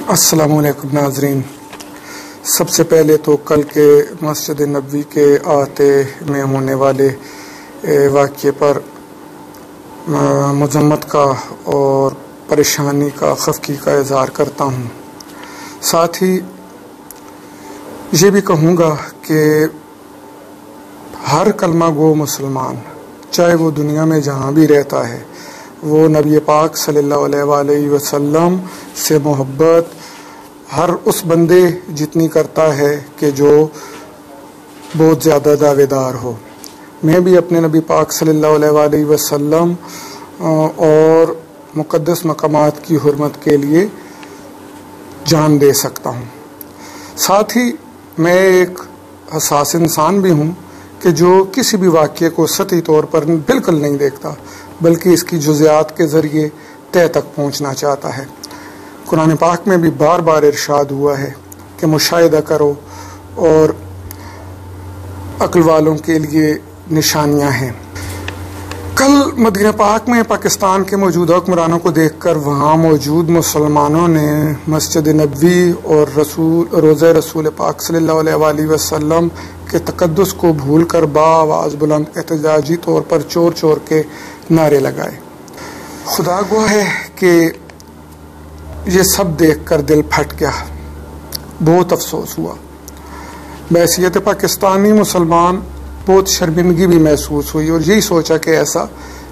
السلام علیکم ناظرین، سب سے پہلے تو کل کے مسجد نبوی کے احاطے میں ہونے والے واقعے پر مذمت کا اور پریشانی کا خفگی کا اظہار کرتا ہوں۔ ساتھ ہی یہ بھی کہوں گا کہ ہر کلمہ گو مسلمان، چاہے وہ دنیا میں جہاں بھی رہتا ہے، وہ نبی پاک صلی اللہ علیہ وآلہ وسلم سے محبت ہر اس بندے جتنی کرتا ہے کہ جو بہت زیادہ دعوے دار ہو۔ میں بھی اپنے نبی پاک صلی اللہ علیہ وآلہ وسلم اور مقدس مقامات کی حرمت کے لیے جان دے سکتا ہوں۔ ساتھ ہی میں ایک حساس انسان بھی ہوں کہ جو کسی بھی واقعے کو سطحی طور پر بالکل نہیں دیکھتا، بلکہ اس کی جزیات کے ذریعے تہ تک پہنچنا چاہتا ہے۔ قرآن پاک میں بھی بار بار ارشاد ہوا ہے کہ مشاہدہ کرو اور عقل والوں کے لیے نشانیاں ہیں۔ کل مدینہ پاک میں پاکستان کے موجودہ حکمرانوں کو دیکھ کر وہاں موجود مسلمانوں نے مسجد نبوی اور روضہ رسول پاک صلی اللہ علیہ وآلہ وسلم کے تقدس کو بھول کر بآواز بلند احتجاجی طور پر چور چور کے نعرے لگائے۔ خدا گواہ ہے کہ یہ سب دیکھ کر دل پھٹ گیا، بہت افسوس ہوا۔ بحیثیت پاکستانی مسلمان بہت شرمندگی بھی محسوس ہوئی اور یہی سوچا کہ ایسا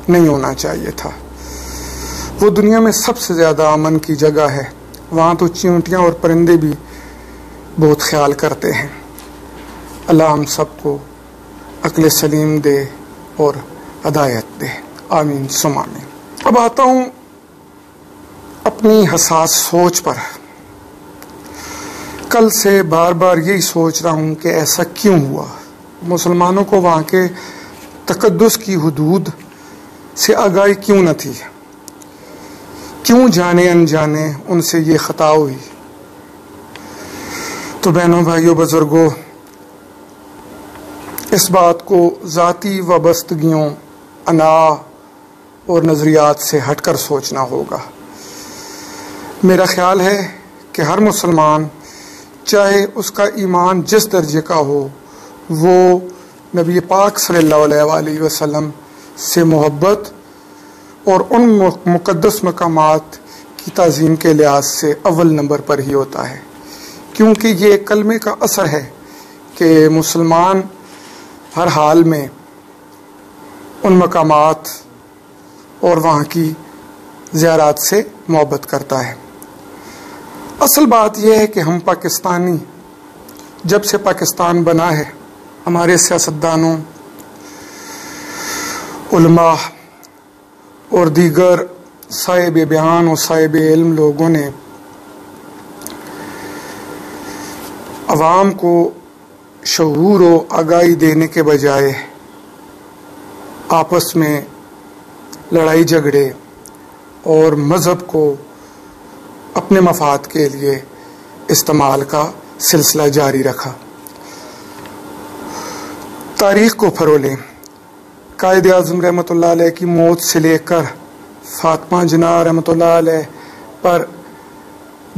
نہیں ہونا چاہیے تھا۔ وہ دنیا میں سب سے زیادہ امن کی جگہ ہے، وہاں تو چیونٹیاں اور پرندے بھی بہت خیال کرتے ہیں۔ اللہ ہم سب کو عقل سلیم دے اور ہدایت دے، آمین ثم آمین۔ اب آتا ہوں اپنی حساس سوچ پر۔ کل سے بار بار یہی سوچ رہا ہوں کہ ایسا کیوں ہوا، مسلمانوں کو وہاں کے تقدس کی حدود سے آگاہی کیوں نہ تھی، کیوں جانے انجانے ان سے یہ خطا ہوئی۔ تو بہنوں بھائیوں بزرگوں، اس بات کو ذاتی وابستگیوں، انا اور نظریات سے ہٹ کر سوچنا ہوگا۔ میرا خیال ہے کہ ہر مسلمان، چاہے اس کا ایمان جس درجے کا ہو، وہ نبی پاک صلی اللہ علیہ وآلہ وسلم سے محبت اور ان مقدس مقامات کی تعظیم کے لحاظ سے اول نمبر پر ہی ہوتا ہے، کیونکہ یہ کلمے کا اثر ہے کہ مسلمان ہر حال میں ان مقامات اور وہاں کی زیارات سے محبت کرتا ہے۔ اصل بات یہ ہے کہ ہم پاکستانی جب سے پاکستان بنا ہے، ہمارے سیاستدانوں، علماء اور دیگر صاحب بیان اور صاحب علم لوگوں نے عوام کو شعور و آگاہی دینے کے بجائے آپس میں لڑائی جھگڑے اور مذہب کو اپنے مفاد کے لیے استعمال کا سلسلہ جاری رکھا۔ تاریخ کو پھرولیں، قائد اعظم رحمۃ اللہ علیہ کی موت سے لے کر فاطمہ جناح رحمۃ اللہ علیہ پر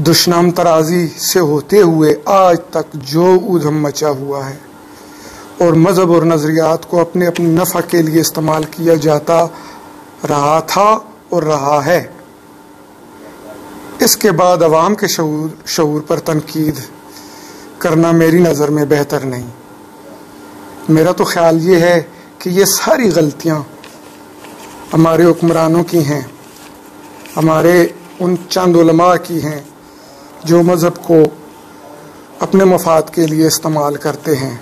دشنام ترازی سے ہوتے ہوئے آج تک جو ادھم مچا ہوا ہے اور مذہب اور نظریات کو اپنے نفع کے لیے استعمال کیا جاتا رہا تھا اور رہا ہے، اس کے بعد عوام کے شعور پر تنقید کرنا میری نظر میں بہتر نہیں۔ میرا تو خیال یہ ہے کہ یہ ساری غلطیاں ہمارے حکمرانوں کی ہیں، ہمارے ان چند علماء کی ہیں جو مذہب کو اپنے مفاد کے لیے استعمال کرتے ہیں۔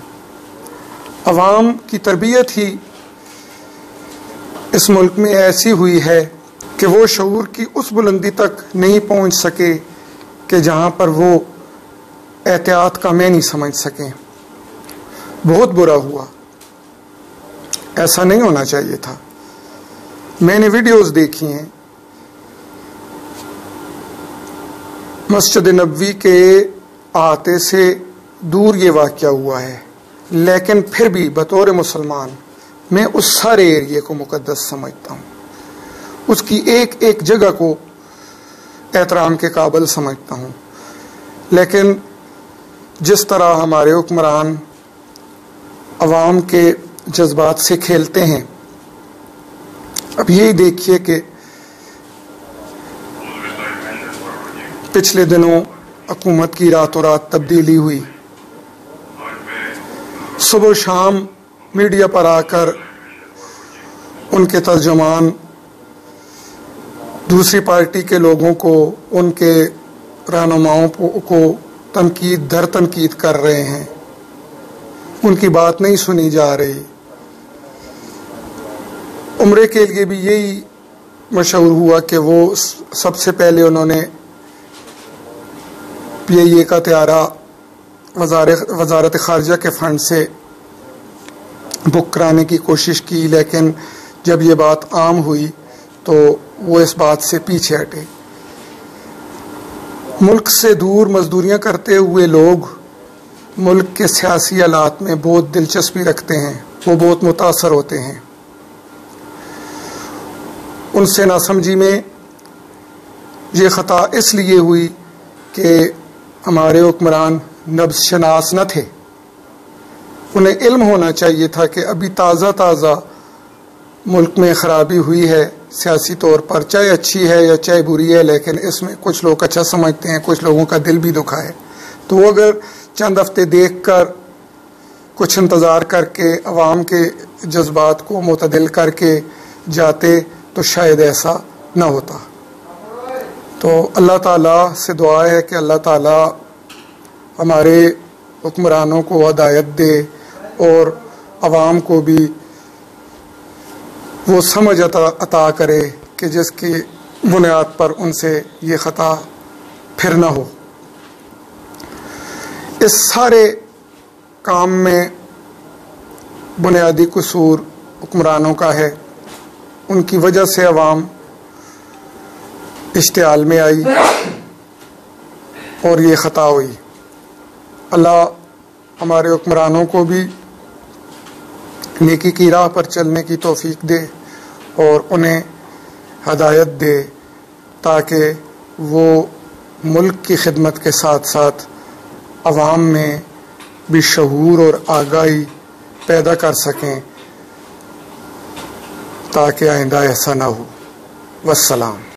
عوام کی تربیت ہی اس ملک میں ایسی ہوئی ہے کہ وہ شعور کی اس بلندی تک نہیں پہنچ سکے کہ جہاں پر وہ احتیاط کا معنی سمجھ سکیں۔ بہت برا ہوا، ایسا نہیں ہونا چاہیے تھا۔ میں نے ویڈیوز دیکھی ہیں، مسجد نبوی کے احاطے سے دور یہ واقعہ ہوا ہے، لیکن پھر بھی بطور مسلمان میں اس سارے ایریے کو مقدس سمجھتا ہوں، اس کی ایک ایک جگہ کو احترام کے قابل سمجھتا ہوں۔ لیکن جس طرح ہمارے حکمران عوام کے جذبات سے کھیلتے ہیں، اب یہی دیکھیے کہ پچھلے دنوں حکومت کی راتوں رات تبدیلی ہوئی، صبح و شام میڈیا پر آ کر ان کے ترجمان دوسری پارٹی کے لوگوں کو، ان کے رہنماؤں کو تنقید در تنقید کر رہے ہیں، ان کی بات نہیں سنی جا رہی۔ عمرے کے لیے بھی یہی مشہور ہوا کہ وہ سب سے پہلے انہوں نے PIA کا طیارہ وزارت خارجہ کے فنڈ سے بک کرانے کی کوشش کی، لیکن جب یہ بات عام ہوئی تو وہ اس بات سے پیچھے ہٹے۔ ملک سے دور مزدوریاں کرتے ہوئے لوگ ملک کے سیاسی حالات میں بہت دلچسپی رکھتے ہیں، وہ بہت متاثر ہوتے ہیں۔ ان سے ناسمجھی میں یہ خطا اس لیے ہوئی کہ ہمارے حکمران نبض شناس نہ تھے۔ انہیں علم ہونا چاہیے تھا کہ ابھی تازہ ملک میں خرابی ہوئی ہے سیاسی طور پر، چاہے اچھی ہے یا چاہے بری ہے، لیکن اس میں کچھ لوگ اچھا سمجھتے ہیں، کچھ لوگوں کا دل بھی دکھا ہے۔ تو وہ اگر چند ہفتے دیکھ کر، کچھ انتظار کر کے، عوام کے جذبات کو معتدل کر کے جاتے تو شاید ایسا نہ ہوتا۔ تو اللہ تعالیٰ سے دعا ہے کہ اللہ تعالیٰ ہمارے حکمرانوں کو ہدایت دے اور عوام کو بھی وہ سمجھ عطا کرے کہ جس کی بنیاد پر ان سے یہ خطا پھر نہ ہو۔ اس سارے کام میں بنیادی قصور حکمرانوں کا ہے، ان کی وجہ سے عوام اشتعال میں آئی اور یہ خطا ہوئی۔ اللہ ہمارے حکمرانوں کو بھی نیکی کی راہ پر چلنے کی توفیق دے اور انہیں ہدایت دے تاکہ وہ ملک کی خدمت کے ساتھ ساتھ عوام میں بھی شعور اور آگاہی پیدا کر سکیں تاکہ آئندہ ایسا نہ ہو۔ والسلام۔